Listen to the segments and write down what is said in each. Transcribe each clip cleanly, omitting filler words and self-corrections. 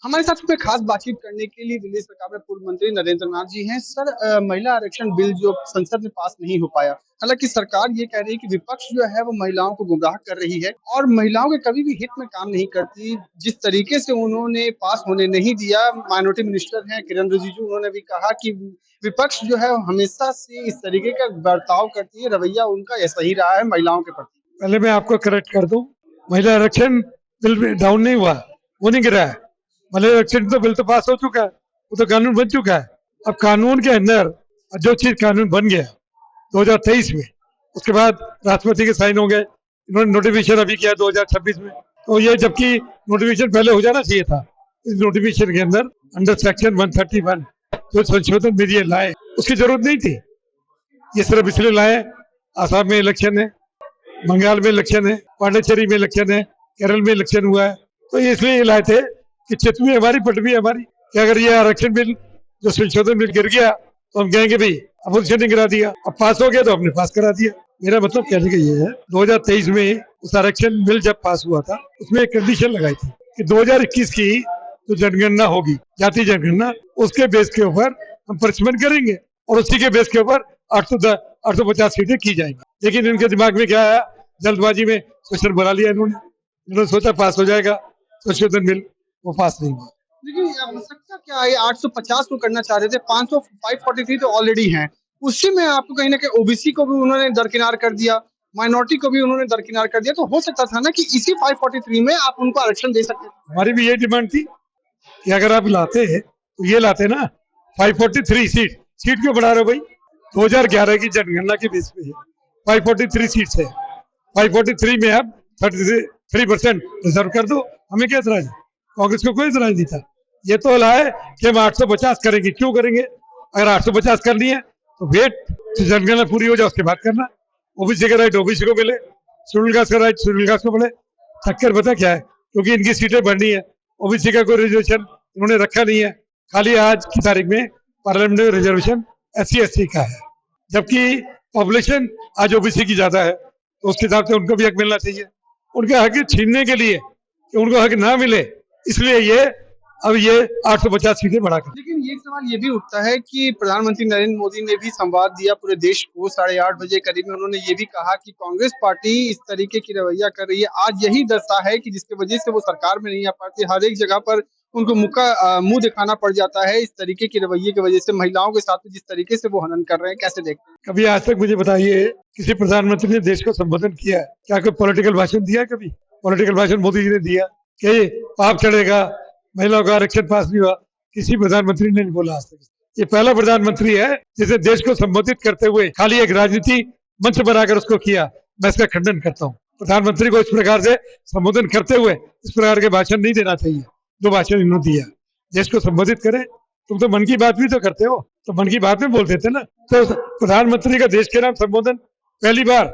हमारे साथ में खास बातचीत करने के लिए दिल्ली सरकार में पूर्व मंत्री नरेंद्र नाथ जी हैं। सर, महिला आरक्षण बिल जो संसद में पास नहीं हो पाया, हालांकि सरकार ये कह रही है कि विपक्ष जो है वो महिलाओं को गुमराह कर रही है और महिलाओं के कभी भी हित में काम नहीं करती। जिस तरीके से उन्होंने पास होने नहीं दिया, माइनॉरिटी मिनिस्टर हैं किरण रिजिजू, उन्होंने भी कहा कि विपक्ष जो है वो हमेशा से इस तरीके का बर्ताव करती है, रवैया उनका ऐसा ही रहा है महिलाओं के प्रति। पहले मैं आपको करेक्ट कर दूं, महिला आरक्षण बिल डाउन नहीं हुआ, वो नहीं गिरा है। महिला आरक्षण तो बिल तो पास हो चुका है, वो तो कानून बन चुका है। अब कानून के अंदर जो चीज कानून बन गया 2023 में, उसके बाद राष्ट्रपति के साइन हो गए, इन्होंने नोटिफिकेशन अभी किया 2026 में। तो ये जबकि नोटिफिकेशन पहले हो जाना चाहिए था। इस नोटिफिकेशन के अंदर अंडर सेक्शन 131 जो संशोधन विधि लाए, उसकी जरूरत नहीं थी। ये सिर्फ इसलिए लाए, आसाम में इलेक्शन है, बंगाल में इलेक्शन है, पांडिचेरी में इलेक्शन है, केरल में इलेक्शन हुआ है, तो इसलिए लाए थे कि चित भी हमारी पट भी हमारी, कि अगर ये आरक्षण बिल जो संशोधन बिल गिर गया तो हम कहेंगे भाई अपोजिशन ने गिरा दिया, अब पास हो गया तो हमने पास करा दिया। मेरा मतलब कहने का ये है, 2023 में उस आरक्षण बिल जब पास हुआ था उसमें एक कंडीशन लगाई थी कि 2021 की जो जनगणना होगी, जाति जनगणना, उसके बेस के ऊपर हम परिचमन करेंगे और उसी के बेस के ऊपर 850 सीटें की जाएंगी। लेकिन इनके दिमाग में क्या आया, जल्दबाजी में क्वेश्चन बना लिया इन्होंने सोचा पास हो जाएगा संशोधन बिल, वो पास नहीं हुआ। लेकिन आवश्यकता क्या है, 850 को करना चाह रहे थे, 500 543 तो ऑलरेडी हैं। उसी में आपको कहीं ना कहीं ओबीसी को भी उन्होंने दरकिनार कर दिया, माइनॉरिटी को भी उन्होंने दरकिनार कर दिया, तो हो सकता था ना कि इसी 543 में आप उनको आरक्षण दे सकते थे। हमारी भी ये डिमांड थी कि अगर आप लाते हैं तो ये लाते ना 543 सीट क्यों बढ़ा रहे हो भाई? 2011 की जनगणना के बेस पे 543 सीट है, 543 में आप 33% रिजर्व कर दो, हमें क्या इतराज? कांग्रेस को कोई इतराज नहीं था। ये तो लाए कि हम 850 करेंगे। क्यों करेंगे? अगर 850 करनी है तो वेट जनगणना पूरी हो जाए उसके बाद करना। ओबीसी का राइट ओबीसी को मिले, शेड्यूल कास्ट का राइट शेड्यूल कास्ट को मिले। चक्कर पता क्या है, क्योंकि इनकी सीटें बढ़नी है, ओबीसी का कोई रिजर्वेशन इन्होंने रखा नहीं है। खाली आज की तारीख में पार्लियामेंट में रिजर्वेशन SC/ST का है, जबकि पॉपुलेशन आज ओबीसी की ज्यादा है, तो उसके हिसाब से उनको भी हक मिलना चाहिए। उनके हक छीनने के लिए कि उनको हक ना मिले, इसलिए ये 850 सीटें बढ़ा कर। लेकिन ये सवाल ये भी उठता है कि प्रधानमंत्री नरेंद्र मोदी ने भी संवाद दिया पूरे देश को 8:30 बजे करीब में। उन्होंने ये भी कहा कि कांग्रेस पार्टी इस तरीके की रवैया कर रही है, आज यही दर्शा है कि जिसकी वजह से वो सरकार में नहीं आ पाती। हर एक जगह पर उनको मुंह दिखाना पड़ जाता है। इस तरीके की रवैये की वजह से महिलाओं के साथ जिस तरीके से वो हनन कर रहे हैं, कैसे देखते हैं? कभी आज तक मुझे बताइए किसी प्रधानमंत्री ने देश को संबोधन किया है? क्या कोई पॉलिटिकल भाषण दिया? कभी पॉलिटिकल भाषण मोदी जी ने दिया कि पाप चढ़ेगा, महिलाओं का आरक्षण पास नहीं हुआ? किसी प्रधानमंत्री ने नहीं बोला आज तक। ये पहला प्रधानमंत्री है जिसे देश को संबोधित करते हुए खाली एक राजनीति मंच बनाकर उसको किया। मैं इसका खंडन करता हूँ। प्रधानमंत्री को इस प्रकार से संबोधन करते हुए इस प्रकार के भाषण नहीं देना चाहिए जो भाषण इन्होंने दिया। देश को संबोधित करे, तुम तो मन की बात भी तो करते हो, तो मन की बात में बोल देते ना। तो प्रधानमंत्री का देश के नाम संबोधन पहली बार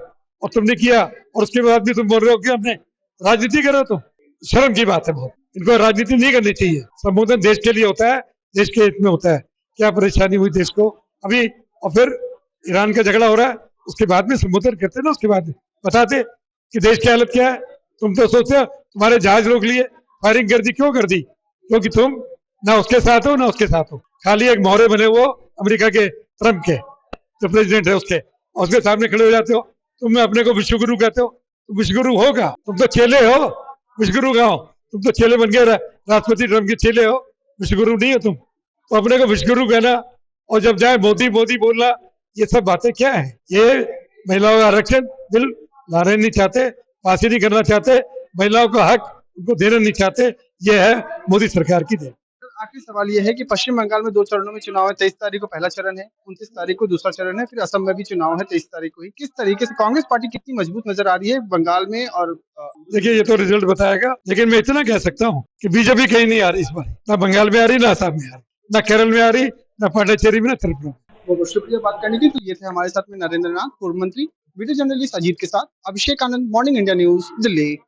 और तुमने किया, और उसके बाद भी तुम बोल रहे हो कि हमने राजनीति करो, तो शर्म की बात है बहुत। इनको राजनीति नहीं करनी चाहिए। संबोधन देश के लिए होता है, देश के हित में होता है। क्या परेशानी हुई देश को अभी, और फिर ईरान का झगड़ा हो रहा है, उसके बाद में संबोधन करते ना, उसके बाद बताते कि देश की हालत क्या है। तुम तो सोचते हो तुम्हारे जहाज रोक लिए, फायरिंग कर दी। क्यों कर दी? क्योंकि तुम ना उसके साथ हो ना उसके साथ हो, खाली एक मोहरे बने वो अमेरिका के ट्रम्प के जो प्रेसिडेंट है उसके, और उसके सामने खड़े हो जाते हो। तुम अपने को विश्वगुरु कहते हो, तुम विश्वगुरु होगा? तुम तो चेले हो, विश्वगुरु का हो। तुम तो चेले बन गए, राष्ट्रपति ट्रम्प के चेले हो, विश्वगुरु नहीं हो तुम। तो अपने को विश्वगुरु कहना और जब जाए मोदी मोदी बोलना, ये सब बातें क्या है? ये महिलाओं का आरक्षण बिल लाने नहीं चाहते, पास ही नहीं करना चाहते, महिलाओं का हक उनको देना नहीं चाहते। ये है मोदी सरकार की देन। आखिरी सवाल ये है कि पश्चिम बंगाल में 2 चरणों में चुनाव है। 23 तारीख को पहला चरण है, 29 तारीख को दूसरा चरण है, फिर असम में भी चुनाव है 23 तारीख को ही। किस तरीके से कांग्रेस पार्टी कितनी मजबूत नजर आ रही है बंगाल में? और देखिए ये तो रिजल्ट बताएगा, लेकिन मैं इतना कह सकता हूँ कि बीजेपी कहीं नहीं आ रही इस बार, ना बंगाल में आ रही, ना असम में आ रही, ना केरल में आ रही, ना पांडिचेरी में, ना त्रिपुरा में। बहुत बहुत शुक्रिया बात करने के लिए। तो ये थे हमारे साथ में नरेंद्र नाथ, पूर्व मंत्री, वीडियो जर्नलिस्ट अजीत के साथ Abhishek Anand, morning India news, Delhi.